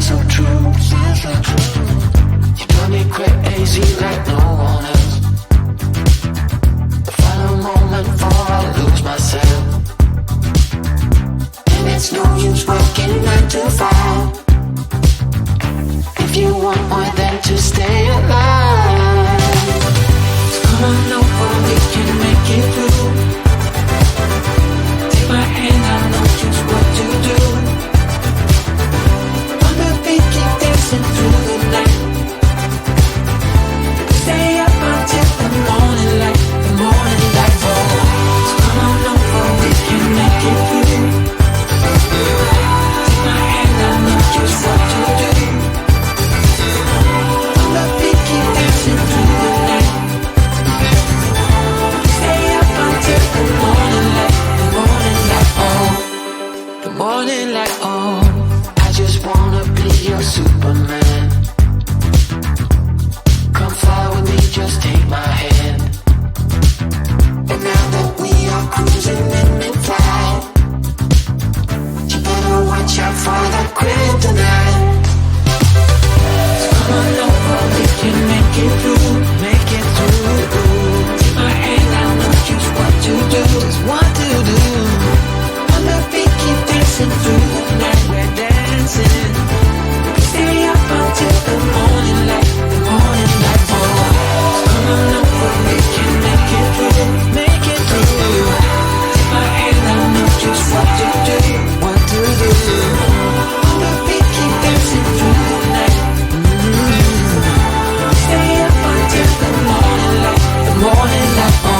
so true. You drive me crazy like no one else. The final moment before I lose myself. And it's no use working 9 to 5 if you want more than to stay alive. So come on over, we can make it through. Take my hand, I know just what to do. On the beat, keep dancing through the night. Stay up until the morning light, the morning light. Oh, so come on over, we can make it through. Take my hand, I know just what to do. On the beat, keep dancing through the night. Stay up until the morning light, the morning light. Oh, the morning light. Oh, I just wanna be your Superman. Come fly with me, just take my hand. And now that we are cruising in mid-flight, you better watch out for that kryptonite. So come on over, we can make it through, make it through. Take my hand, I know just what to do, just what to do. On the beat, keep dancing through the night, we're dancing. Stay up until the morning light, the morning light. Oh, come on over, we can make it through, make it through. Take my hand, I know just what to do, what to do. On the beat, keep dancing through the night. Stay up until the morning light, the morning light. Oh.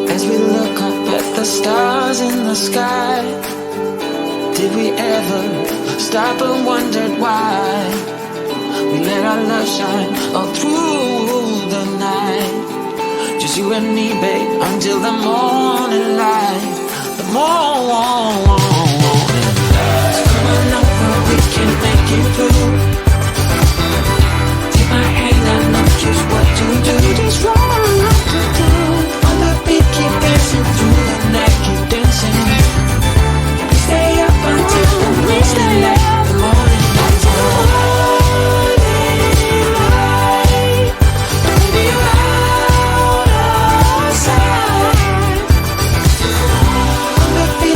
As we look up at the stars in the sky, did we ever stop and wondered why we let our love shine all through the night? Just you and me, babe, until the morning light, the morning light. So come on over, we can make it through. Take my hand, I know just what to do, just what to do. On the beat, keep dancing through the night, keep dancing. Stay up until the morning light, the morning light. Baby, out of sight. On the beat,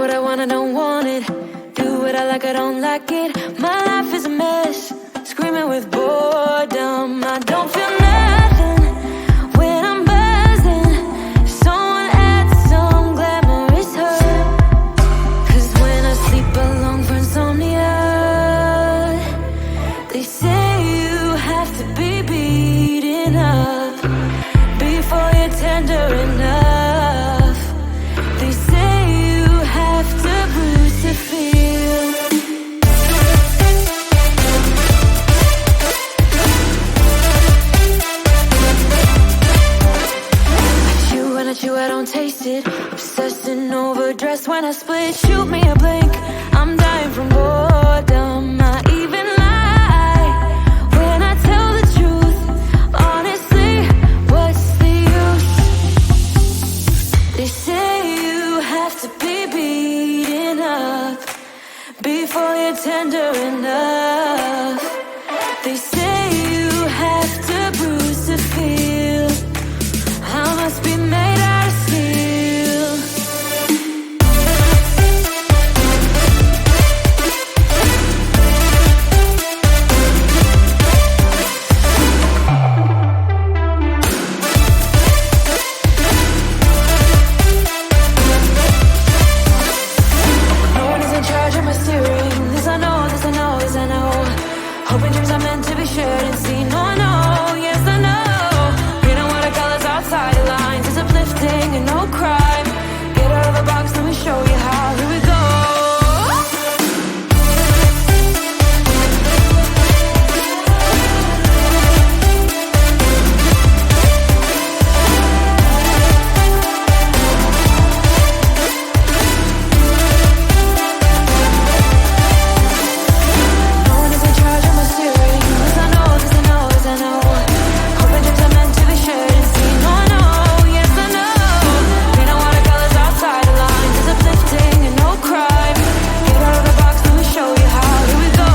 what I want, I don't want it. Do what I like, I don't like it. My life is a mess, screaming with boredom. I don't feel nothing when I'm buzzing. Someone adds some glamorous hurt. 'Cause when I sleep alone for insomnia, they say you have to be beaten up before you're tender enough. They say you have to bruise to feel. I chew, I don't taste it. Obsessing over dress when I split. Shoot me a blink, I'm dying from boredom. I even lie when I tell the truth. Honestly, what's the use? They say you have to be beaten up before you're tender enough. They say you have to bruise to feel. I must be made out of steel. No one is in charge of my steering. This I know, this I know, this I know. Hoping dreams are meant to be shared and seen. No, I know, yes I know. Painting watercolors outside the lines is uplifting and no crime. Get out of the box, let me show you how. Here we go. No one is in charge of my steering. This I know, this I know, this I know. Hoping dreams are meant to be shared and seen. No, I know, yes I know. Painting watercolors outside the lines is uplifting and no crime. Get out of the box, let me show you how. Here we go.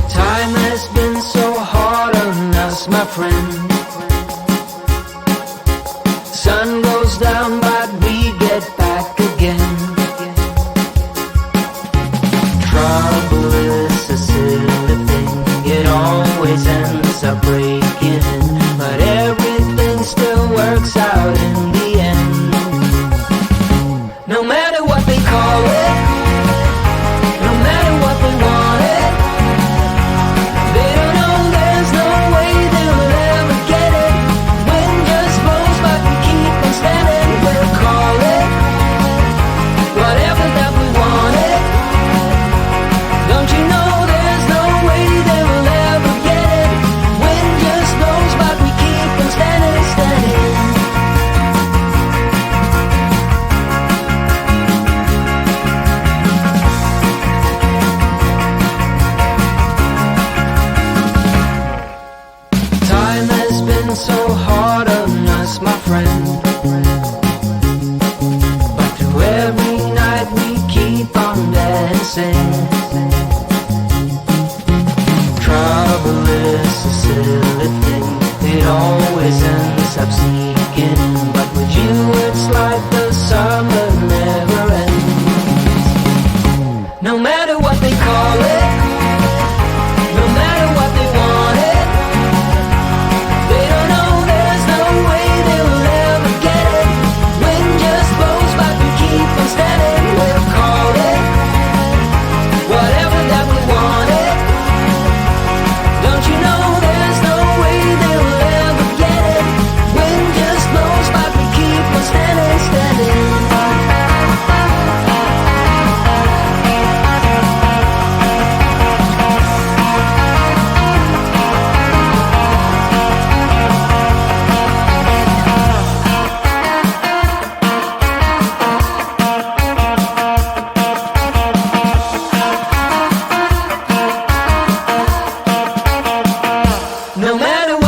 Time has been so hard on us, my friend. Sun goes down, but we get back again. Trouble is a silly thing, it always ends up breaking. But everything still works out in the end. No matter what they call it, no matter what they want it, they don't know there's no way they'll ever get it. Wind just blows, but we keep on standing. We'll call it whatever that we want it. Don't you know there's no way they will ever get it? Wind just blows, but we keep on standing, standing. Time has been so hard on us, my friend. But through every night we keep on dancing. Trouble is a silly thing, it always ends up sneaking in. But with you it's like the summer never ends. No matter what they call it, no matter what they want it, they don't know there's no way they will ever get it. Wind just blows, but we keep on standing. We'll call it whatever that we want it. Don't you know there's no way they will ever get it? Wind just blows, but we keep on standing, standing.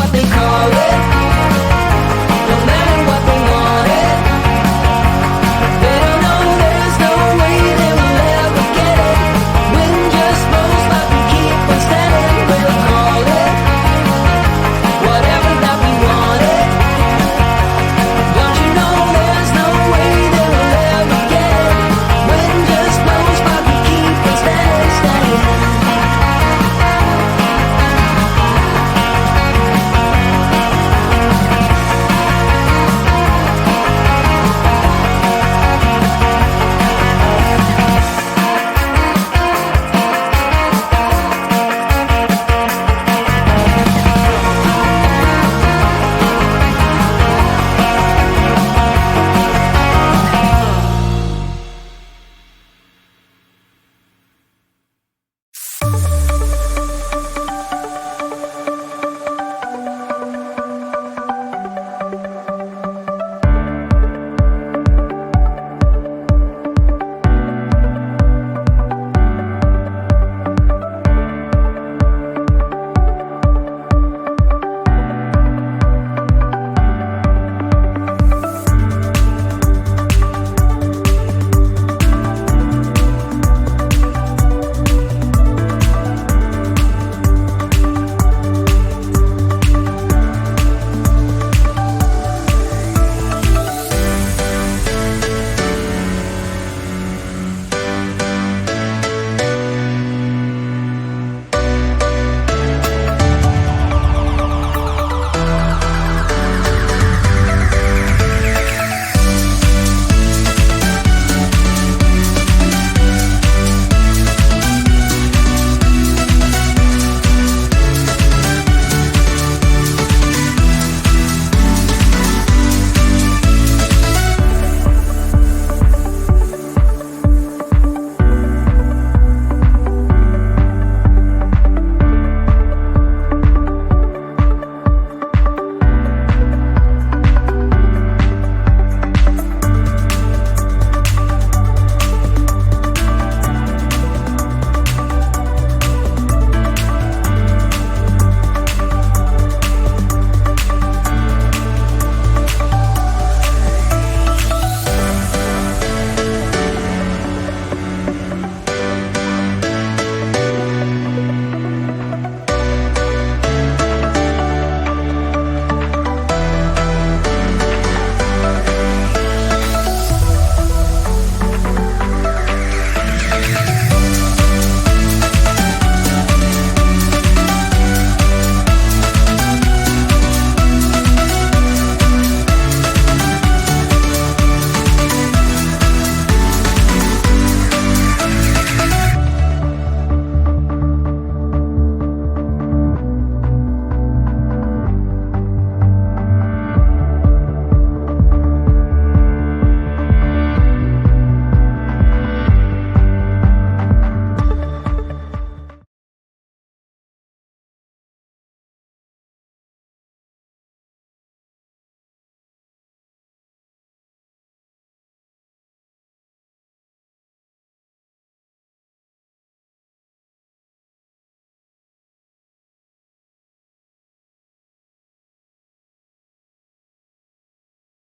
what they call it.